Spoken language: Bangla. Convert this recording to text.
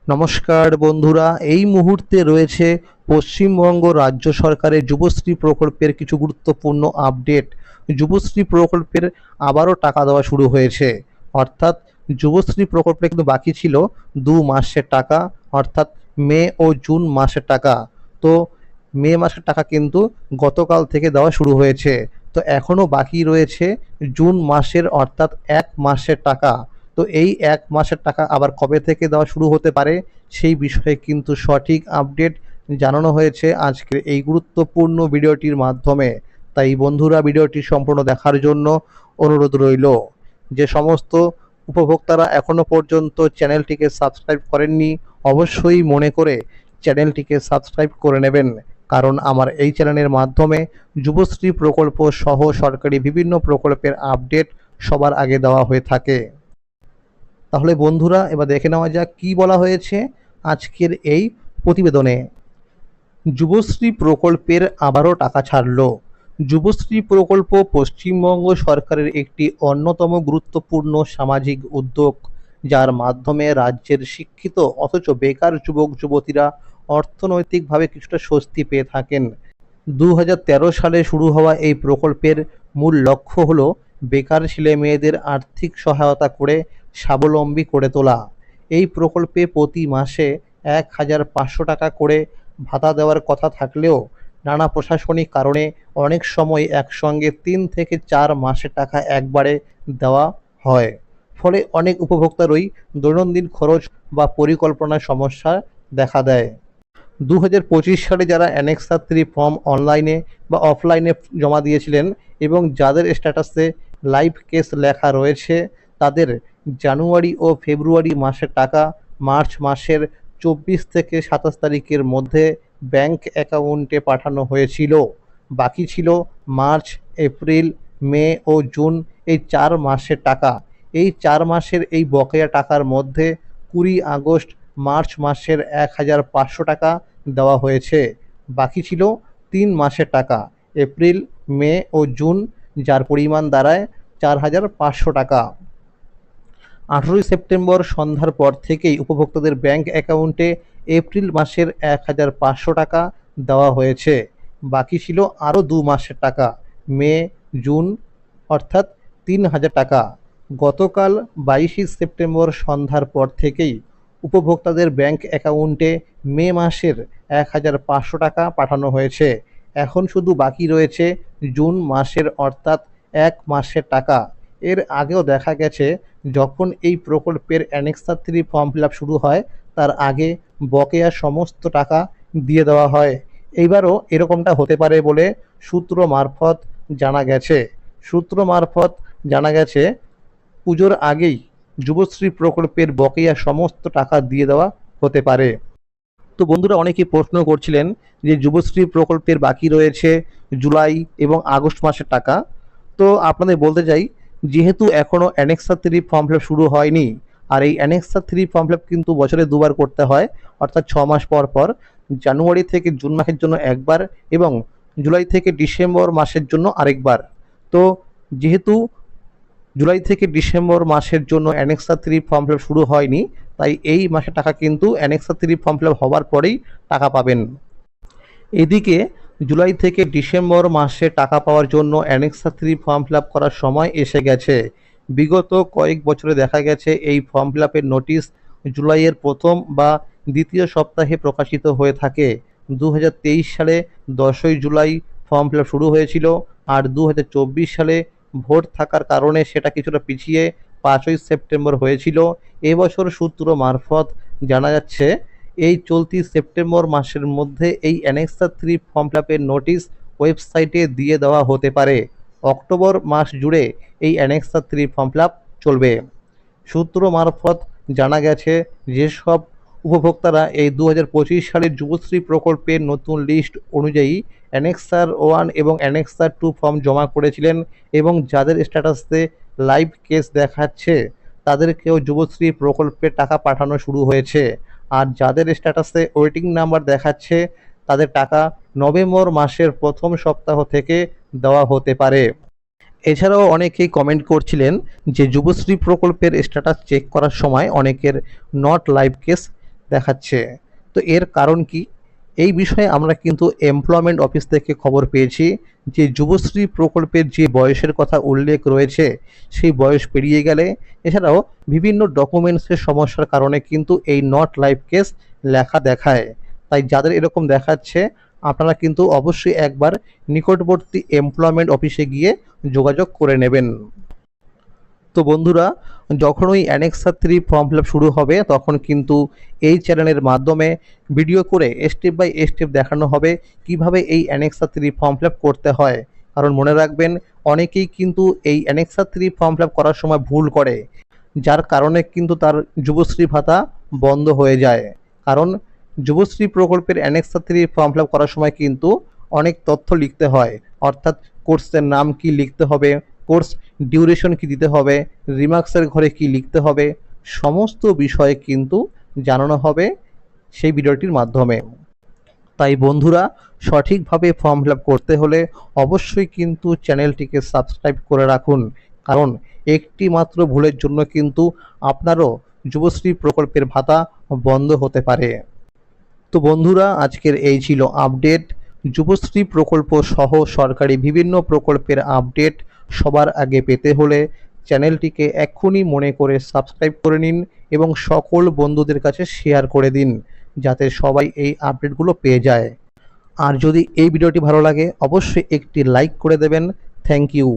নমস্কার বন্ধুরা, এই মুহূর্তে রয়েছে পশ্চিমবঙ্গ রাজ্য সরকারের যুবশ্রী প্রকল্পের কিছু গুরুত্বপূর্ণ আপডেট। যুবশ্রী প্রকল্পের আবারও টাকা দেওয়া শুরু হয়েছে। অর্থাৎ যুবশ্রী প্রকল্পে কিন্তু বাকি ছিল 2 মাসের টাকা, অর্থাৎ মে ও জুন মাসের টাকা। তো মে মাসের টাকা কিন্তু গতকাল থেকে দেওয়া শুরু হয়েছে। তো এখনও বাকি রয়েছে জুন মাসের, অর্থাৎ 1 মাসের টাকা। তো এই 1 মাসের টাকা আবার কবে থেকে দেওয়া শুরু হতে পারে সেই বিষয়ে কিন্তু সঠিক আপডেট জানানো হয়েছে আজকের এই গুরুত্বপূর্ণ ভিডিওটির মাধ্যমে। তাই বন্ধুরা, ভিডিওটি সম্পূর্ণ দেখার জন্য অনুরোধ রইল। যে সমস্ত উপভোক্তারা এখনও পর্যন্ত চ্যানেলটিকে সাবস্ক্রাইব করেননি, অবশ্যই মনে করে চ্যানেলটিকে সাবস্ক্রাইব করে নেবেন, কারণ আমার এই চ্যানেলের মাধ্যমে যুবশ্রী প্রকল্প সহ সরকারি বিভিন্ন প্রকল্পের আপডেট সবার আগে দেওয়া হয়ে থাকে। তাহলে বন্ধুরা, এবার দেখে নেওয়া যাক কী বলা হয়েছে আজকের এই প্রতিবেদনে। যুবশ্রী প্রকল্পের আবারও টাকা ছাড়ল। যুবশ্রী প্রকল্প পশ্চিমবঙ্গ সরকারের একটি অন্যতম গুরুত্বপূর্ণ সামাজিক উদ্যোগ, যার মাধ্যমে রাজ্যের শিক্ষিত অথচ বেকার যুবক যুবতীরা অর্থনৈতিকভাবে কিছুটা স্বস্তি পেয়ে থাকেন। 2013 সালে শুরু হওয়া এই প্রকল্পের মূল লক্ষ্য হল বেকার ছেলে মেয়েদের আর্থিক সহায়তা করে স্বাবলম্বী করে তোলা। এই প্রকল্পে প্রতি মাসে 1,500 টাকা করে ভাতা দেওয়ার কথা থাকলেও নানা প্রশাসনিক কারণে অনেক সময় একসঙ্গে 3 থেকে 4 মাসের টাকা একবারে দেওয়া হয়। ফলে অনেক উপভোক্তারই দৈনন্দিন খরচ বা পরিকল্পনার সমস্যা দেখা দেয়। 2025 সালে যারা অ্যানেক্সার 3 ফর্ম অনলাইনে বা অফলাইনে জমা দিয়েছিলেন এবং যাদের স্ট্যাটাসে লাইভ কেস লেখা রয়েছে, তাদের জানুয়ারি ও ফেব্রুয়ারি মাসের টাকা মার্চ মাসের 24 থেকে 27 তারিখের মধ্যে ব্যাংক অ্যাকাউন্টে পাঠানো হয়েছিল। বাকি ছিল মার্চ, এপ্রিল, মে ও জুন, এই 4 মাসের টাকা। এই 4 মাসের এই বকেয়া টাকার মধ্যে 20 আগস্ট মার্চ মাসের 1,500 টাকা দেওয়া হয়েছে। বাকি ছিল 3 মাসের টাকা, এপ্রিল, মে ও জুন, যার পরিমাণ দাঁড়ায় 4,500 টাকা। 18 সেপ্টেম্বর সন্ধ্যার পর থেকেই উপভোক্তাদের ব্যাংক অ্যাকাউন্টে এপ্রিল মাসের 1,500 টাকা দেওয়া হয়েছে। বাকি ছিল আরও 2 মাসের টাকা, মে, জুন, অর্থাৎ 3,000 টাকা। গতকাল 22 সেপ্টেম্বর সন্ধ্যার পর থেকেই উপভোক্তাদের ব্যাংক অ্যাকাউন্টে মে মাসের 1,500 টাকা পাঠানো হয়েছে। এখন শুধু বাকি রয়েছে জুন মাসের, অর্থাৎ 1 মাসের টাকা। এর আগেও দেখা গেছে যখন এই প্রকল্পের অ্যানেক্সার 3 ফর্ম ফিল আপ শুরু হয়, তার আগে বকেয়া সমস্ত টাকা দিয়ে দেওয়া হয়। এইবারও এরকমটা হতে পারে বলে সূত্র মারফত জানা গেছে। পুজোর আগেই যুবশ্রী প্রকল্পের বকেয়া সমস্ত টাকা দিয়ে দেওয়া হতে পারে। তো বন্ধুরা, অনেকেই প্রশ্ন করছিলেন যে যুবশ্রী প্রকল্পের বাকি রয়েছে জুলাই এবং আগস্ট মাসের টাকা। তো আপনাদের বলতে চাই, যেহেতু এখনও অ্যানেক্সার 3 ফর্ম ফিল আপ শুরু হয়নি, আর এই অ্যানেক্সার 3 ফর্ম ফিল আপ কিন্তু বছরে 2বার করতে হয়, অর্থাৎ 6 মাস পর পর। জানুয়ারি থেকে জুন মাসের জন্য একবার এবং জুলাই থেকে ডিসেম্বর মাসের জন্য আরেকবার। তো যেহেতু জুলাই থেকে ডিসেম্বর মাসের জন্য অ্যানেক্সার 3 ফর্ম ফিল আপ শুরু হয়নি, তাই এই মাসের টাকা কিন্তু অ্যানেক্সার 3 ফর্ম ফিল আপ হওয়ার পরেই টাকা পাবেন। এদিকে জুলাই থেকে ডিসেম্বর মাসে টাকা পাওয়ার জন্য অ্যানেক্সার 3 ফর্ম ফিল আপ করার সময় এসে গেছে। বিগত কয়েক বছরে দেখা গেছে এই ফর্ম ফিল আপের নোটিশ জুলাইয়ের প্রথম বা দ্বিতীয় সপ্তাহে প্রকাশিত হয়ে থাকে। 2023 সালে 10ই জুলাই ফর্ম ফিল আপ শুরু হয়েছিল, আর 2024 সালে ভোট থাকার কারণে সেটা কিছুটা পিছিয়ে 5ই সেপ্টেম্বর হয়েছিল। এবছর সূত্র মারফত জানা যাচ্ছে এই চলতি সেপ্টেম্বর মাসের মধ্যে এই অ্যানেক্সার 3 ফর্ম ফিল আপের নোটিশ ওয়েবসাইটে দিয়ে দেওয়া হতে পারে। অক্টোবর মাস জুড়ে এই অ্যানেক্সার 3 ফর্ম ফিল আপ চলবে। সূত্র মারফত জানা গেছে যেসব উপভোক্তারা এই 2025 সালের যুবশ্রী প্রকল্পের নতুন লিস্ট অনুযায়ী অ্যানেক্সার 1 এবং অ্যানেক্সার 2 ফর্ম জমা করেছিলেন এবং যাদের স্ট্যাটাসে লাইভ কেস দেখাচ্ছে, তাদেরকেও যুবশ্রী প্রকল্পের টাকা পাঠানো শুরু হয়েছে। আর যাদের স্ট্যাটাসে ওয়েটিং নাম্বার দেখাচ্ছে, তাদের টাকা নভেম্বর মাসের প্রথম সপ্তাহ থেকে দেওয়া হতে পারে। এছাড়াও অনেকেই কমেন্ট করছিলেন যে যুবশ্রী প্রকল্পের স্ট্যাটাস চেক করার সময় অনেকের নট লাইভ কেস দেখাচ্ছে। তো এর কারণ কি? এই বিষয়ে আমরা কিন্তু এমপ্লয়মেন্ট অফিস থেকে খবর পেয়েছি যে যুবশ্রী প্রকল্পের যে বয়সের কথা উল্লেখ রয়েছে সেই বয়স পেরিয়ে গেলে, এছাড়াও বিভিন্ন ডকুমেন্টসের সমস্যার কারণে কিন্তু এই নট লাইভ কেস লেখা দেখায়। তাই যাদের এরকম দেখাচ্ছে আপনারা কিন্তু অবশ্যই একবার নিকটবর্তী এমপ্লয়মেন্ট অফিসে গিয়ে যোগাযোগ করে নেবেন। তো বন্ধুরা, যখন ওই অ্যানেক্সার 3 ফর্ম ফিল আপ শুরু হবে তখন কিন্তু এই চ্যানেলের মাধ্যমে ভিডিও করে স্টেপ বাই স্টেপ দেখানো হবে কিভাবে এই অ্যানেক্সার 3 ফর্ম ফিল আপ করতে হয়। কারণ মনে রাখবেন, অনেকেই কিন্তু এই অ্যানেক্সার 3 ফর্ম ফিল আপ করার সময় ভুল করে, যার কারণে কিন্তু তার যুবশ্রী ভাতা বন্ধ হয়ে যায়। কারণ যুবশ্রী প্রকল্পের অ্যানেক্সার 3 ফর্ম ফিল আপ করার সময় কিন্তু অনেক তথ্য লিখতে হয়, অর্থাৎ কোর্সের নাম কি লিখতে হবে, কোর্স ডিউরেশন কি দিতে হবে, রিমার্কসের ঘরে কি লিখতে হবে, সমস্ত বিষয় কিন্তু জানানো হবে সেই ভিডিওটির মাধ্যমে। তাই বন্ধুরা, সঠিকভাবে ফর্ম ফিল আপ করতে হলে অবশ্যই কিন্তু চ্যানেলটিকে সাবস্ক্রাইব করে রাখুন। কারণ একটি মাত্র ভুলের জন্য কিন্তু আপনারও যুবশ্রী প্রকল্পের ভাতা বন্ধ হতে পারে। তো বন্ধুরা, আজকের এই ছিল আপডেট। যুবশ্রী প্রকল্প সহ সরকারি বিভিন্ন প্রকল্পের আপডেট সবার আগে পেতে হলে চ্যানেলটিকে এক্ষুনি মনে করে সাবস্ক্রাইব করে নিন এবং সকল বন্ধুদের কাছে শেয়ার করে দিন, যাতে সবাই এই আপডেটগুলো পেয়ে যায়। আর যদি এই ভিডিওটি ভালো লাগে অবশ্যই একটি লাইক করে দেবেন। Thank you.